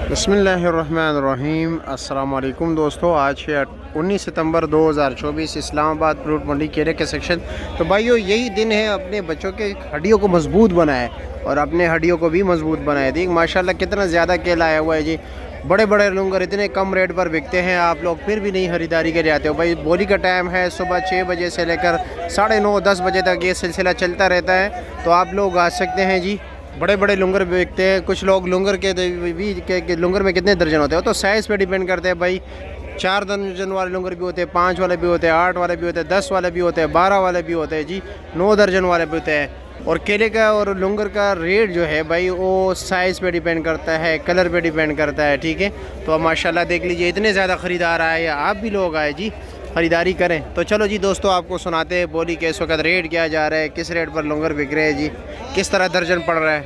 बिस्मिल्लाहिर्रहमानिर्रहीम। अस्सलाम वालेकुम दोस्तों, आज है 19 सितंबर 2024। इस्लामाबाद फ्रूट मंडी केले के सेक्शन। तो भाइयों, यही दिन है अपने बच्चों के हड्डियों को मजबूत बनाए और अपने हड्डियों को भी मजबूत बनाए। देख माशाल्लाह कितना ज़्यादा केला आया हुआ है जी। बड़े बड़े लंगर इतने कम रेट पर बिकते हैं, आप लोग फिर भी नहीं ख़रीदारी के लिए आते हो। भाई बोली का टाइम है सुबह 6 बजे से लेकर 9:30-10 बजे तक ये सिलसिला चलता रहता है। तो आप लोग आ सकते हैं जी। बड़े बड़े लंगर बिकते हैं। कुछ लोग लंगर के भी लंगर में कितने दर्जन होते हैं वो तो साइज़ पे डिपेंड करते हैं भाई। 4 दर्जन वाले लंगर भी होते हैं, 5 वाले भी होते हैं, 8 वाले भी होते हैं, 10 वाले भी होते हैं, 12 वाले भी होते हैं जी, 9 दर्जन वाले भी होते हैं। और केले का और लंगर का रेट जो है भाई वो साइज़ पे डिपेंड करता है, कलर पे डिपेंड करता है। ठीक है, तो माशाल्लाह देख लीजिए इतने ज़्यादा ख़रीदार आए, या आप भी लोग आए जी ख़रीदारी करें। तो चलो जी दोस्तों, आपको सुनाते हैं बोली के इस वक्त रेट क्या जा रहा है, किस रेट पर लंगर बिक रहे हैं जी, किस तरह दर्जन पड़ रहा है।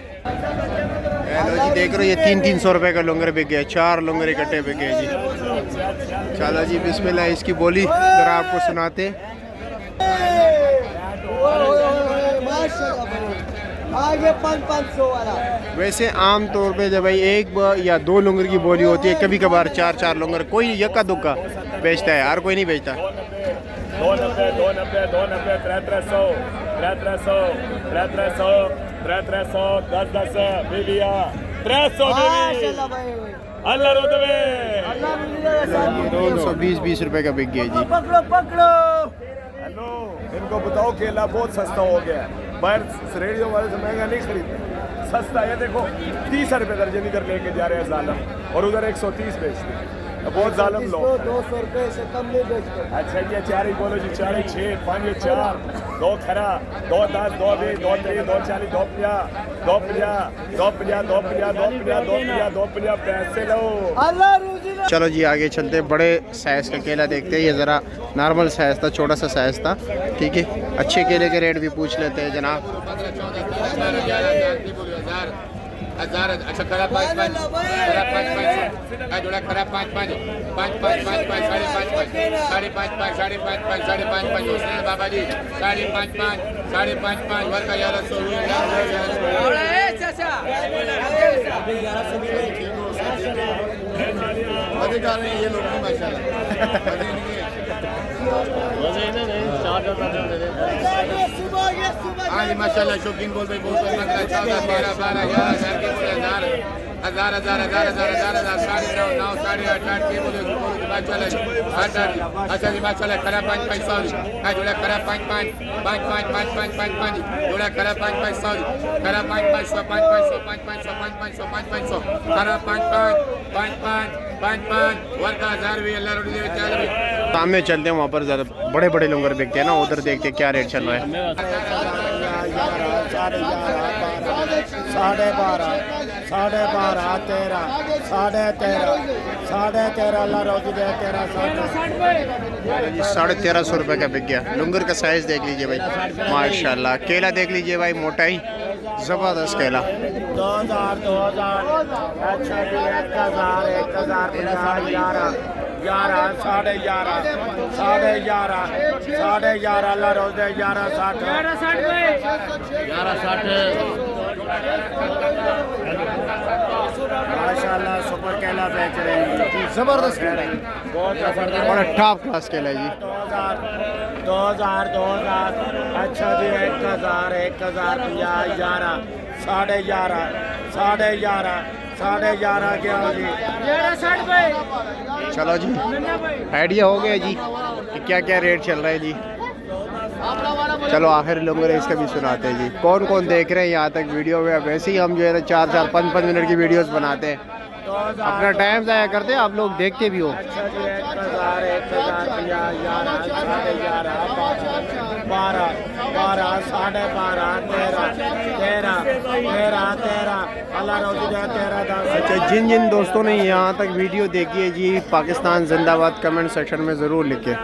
हेलो जी, देख रहे हो ये 300-300 रुपये का लंगर बिक गया, 4 लंगर इकट्ठे बिक गए जी। चलो जी बिस्मिल्लाह, इसकी बोली ज़रा आपको सुनाते। वैसे आम तौर पे जब भाई 1 या 2 लंगर की बोली होती है, कभी कभार 4-4 लंगर कोई यक्का दुक्का बेचता है, हर कोई नहीं बेचता। 290, 290, 290, 300, 300, 300, 300, 10 बीबिया 300 अल्लाह रोदवे 220 रुपए का बिक गया जी। पकड़ो पकड़ो। हेलो, इनको बताओ केला बहुत सस्ता हो गया है, बाहर रेडियो वाले से महंगा नहीं खरीदते, सस्ता है। देखो 30 रुपये दर्जन इधर लेके जा रहे हैं जालम, और उधर 130 बेचते हैं। बहुत जालम लोग। 200 रुपये से कम नहीं बेचते। अच्छा ये 4 ही बोलो जी, 4 6 5 4 2 खरा 2 10 2 20 2 30 2 40 2 50 2 50 2 50 2 50 2 50 2 50 2 50 पैसे लो। अल्लाह रोजी ना। चलो जी आगे चलते हैं, बड़े साइज़ का केला देखते हैं। ये ज़रा नॉर्मल साइज़ था, छोटा सा साइज़ था। ठीक है, अच्छे केले के रेट भी पूछ लेते हैं जनाब। अच्छा खराब 5-5 खराब 5-5 जोड़ा खराब 5-5 5-5 5-5 साढ़े 5-5 साढ़े 5-5 साढ़े 5-5 बाबा जी 5.5 साढ़े 5.5 वर्ग का 1100 मजेदार है ये लोग माशाल्लाह। हाँ माशाल्लाह, शौकीन बोल भाई बहुत अच्छा लगता है। 14 13 12 11 हज़ार साढ़े 9 साढ़े 8 के बोले माशाल्लाह। अच्छा जी माशाल्लाह, खरा 5-5 सॉरी जोड़ा खरा 5-5 जोड़ा खरा 5-5 सॉरी खरा 5-5 खरा 5-5 वर्ग 1000 भी अल्लाह रोटी दे चाल। सामने चलते हैं, वहाँ पर ज़्यादा बड़े बड़े लंगर बिकते हैं ना, उधर देखते हैं क्या रेट चल रहा है। 13.5 अल्लाह रोजी दे 1350 रुपये का बिक गया। लंगर का साइज़ देख लीजिए भाई माशाल्लाह। केला देख लीजिए भाई, मोटाई ज़बरदस्त केला। 2000 अच्छा 1000 11 साढ़े 11 अल्लाह रोज दे 11 माशाल्लाह सुपर केला बेच रहे हैं, ज़बरदस्त केला, बहुत जबरदस्त, बड़ा टॉप क्लास केला जी। 2000 अच्छा जी 1000 50 11 साढ़े 11 क्या हो जी 60। चलो जी आइडिया हो गया जी कि क्या क्या रेट चल रहा है जी। चलो आखिर लंगर इसका भी सुनाते हैं जी। कौन कौन देख रहे हैं यहाँ तक वीडियो में। वैसे ही हम जो है ना 4-4 5-5 मिनट की वीडियोस बनाते हैं, अपना टाइम ज़ाया करते हैं, आप लोग देखते भी हो। अच्छा जी 1000 50 11 साढ़े 11 12 साढ़े 12 13 अल्लाह रोज़ी दे 13 अच्छा, जिन दोस्तों ने यहाँ तक वीडियो देखी है जी, पाकिस्तान जिंदाबाद कमेंट सेक्शन में ज़रूर लिखें।